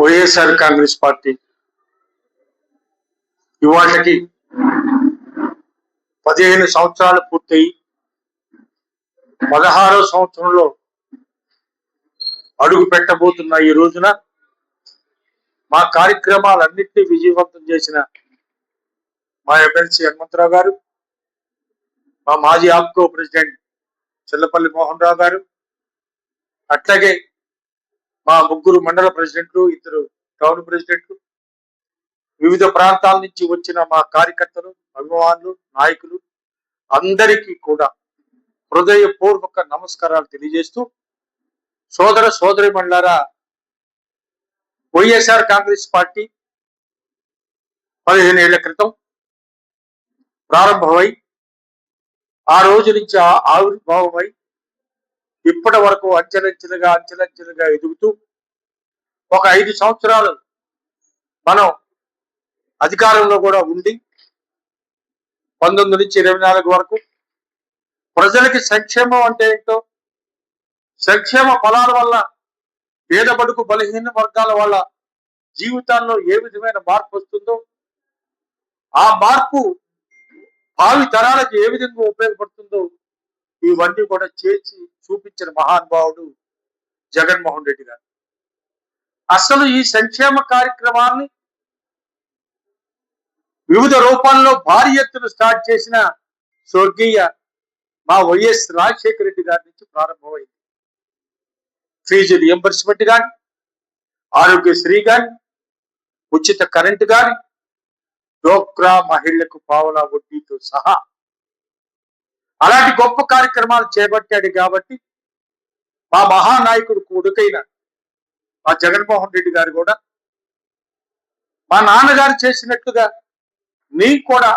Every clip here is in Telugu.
వైఎస్ఆర్ కాంగ్రెస్ పార్టీ ఇవాళకి 15 సంవత్సరాలు పూర్తయి 16వ సంవత్సరంలో అడుగు పెట్టబోతున్న ఈ రోజున మా కార్యక్రమాలన్నింటినీ విజయవంతం చేసిన మా ఎమ్మెల్సీ హనుమంతరావు గారు, మా మాజీ ఆప్కో ప్రెసిడెంట్ చెల్లపల్లి మోహన్ రావు గారు, అట్లాగే మా ముగ్గురు మండల ప్రెసిడెంట్లు, 2 టౌన్ ప్రెసిడెంట్లు, వివిధ ప్రాంతాల నుంచి వచ్చిన మా కార్యకర్తలు, అభిమానులు, నాయకులు అందరికీ కూడా హృదయపూర్వక నమస్కారాలు తెలియజేస్తూ, సోదర సోదరీమణులారా, వైఎస్ఆర్ కాంగ్రెస్ పార్టీ 15 ఏళ్ల క్రితం ప్రారంభమై ఆ రోజు నుంచి ఆవిర్భావమై ఇప్పటి వరకు అంచెలంచెలుగా ఎదుగుతూ ఒక 5 సంవత్సరాలు మనం అధికారంలో కూడా ఉండి 19 నుంచి 24 వరకు ప్రజలకి సంక్షేమం అంటే ఏంటో, సంక్షేమ ఫలాల వల్ల పేద బడుగు బలహీన వర్గాల వాళ్ళ జీవితాల్లో ఏ విధమైన మార్పు వస్తుందో, ఆ మార్పు భావి తరాలకు ఏ విధంగా ఉపయోగపడుతుందో ఇవన్నీ కూడా చేసి చూపించిన మహానుభావుడు జగన్మోహన్ రెడ్డి గారు. అసలు ఈ సంక్షేమ కార్యక్రమాన్ని వివిధ రూపాల్లో భారీ ఎత్తున స్టార్ట్ చేసిన స్వర్గీయ మా వైఎస్ రాజశేఖర రెడ్డి గారి నుంచి ప్రారంభమైంది. ఫీజు రియంబర్స్మెంట్ కానీ, ఆరోగ్యశ్రీ కానీ, ఉచిత కరెంటు కానీ, డోక్రా మహిళలకు పావలా వడ్డీతో సహా అలాంటి గొప్ప కార్యక్రమాలు చేపట్టాడు. కాబట్టి మా మహానాయకుడు కొడుకైన మా జగన్మోహన్ రెడ్డి గారు కూడా మా నాన్నగారు చేసినట్టుగా నీకు కూడా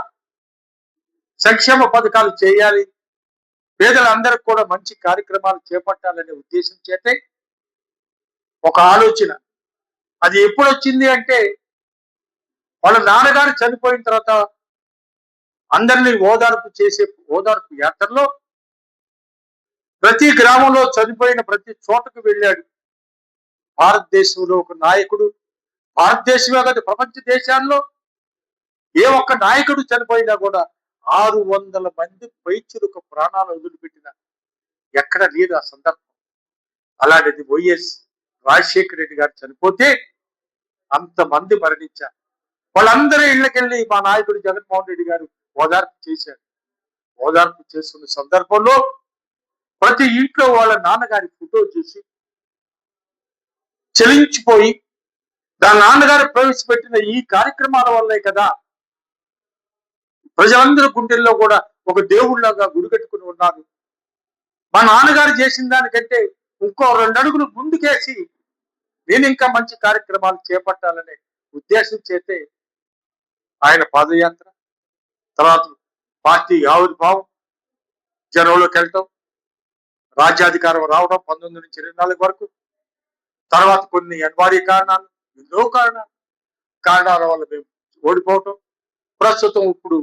సంక్షేమ పథకాలు చేయాలి, పేదలందరికీ కూడా మంచి కార్యక్రమాలు చేపట్టాలనే ఉద్దేశం చేతే ఒక ఆలోచన. అది ఎప్పుడు వచ్చింది అంటే, వాళ్ళ నాన్నగారు చనిపోయిన తర్వాత అందరినీ ఓదార్పు యాత్రలో ప్రతి గ్రామంలో చనిపోయిన ప్రతి చోటకు వెళ్ళాడు. భారతదేశంలో ఒక నాయకుడు, భారతదేశమే కాదు ప్రపంచ దేశాల్లో ఏ ఒక్క నాయకుడు చనిపోయినా కూడా 600 మంది పైచులకు ప్రాణాలు వదిలిపెట్టిన ఎక్కడ లేదు ఆ సందర్భం. అలాంటిది వైఎస్ రాజశేఖర రెడ్డి గారు చనిపోతే అంతమంది మరణించారు. వాళ్ళందరూ ఇళ్ళకెళ్ళి మా నాయకుడు జగన్మోహన్ రెడ్డి గారు ఓదార్పు చేశారు. ఓదార్పు చేస్తున్న సందర్భంలో ప్రతి ఇంట్లో వాళ్ళ నాన్నగారి ఫోటో చూసి చలించిపోయి, దాని నాన్నగారు ప్రవేశపెట్టిన ఈ కార్యక్రమాల వల్లే కదా ప్రజలందరూ గుండెల్లో కూడా ఒక దేవుళ్ళగా గుడి కట్టుకుని ఉన్నారు. మా నాన్నగారు చేసిన దానికంటే ఇంకో 2 అడుగులు ముందుకేసి నేను ఇంకా మంచి కార్యక్రమాలు చేపట్టాలనే ఉద్దేశం చేతే ఆయన పాదయాత్ర, తర్వాత పార్టీ ఆవిర్భావం, జనంలోకి వెళ్ళటం, రాజ్యాధికారం రావడం 19 నుంచి 24 వరకు, తర్వాత కొన్ని అనివార్య కారణాలు, ఎన్నో కారణాల వల్ల మేము ఓడిపోవటం, ప్రస్తుతం ఇప్పుడు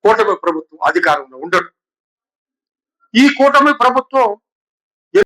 కూటమి ప్రభుత్వం అధికారంలో ఉండడం. ఈ కూటమి ప్రభుత్వం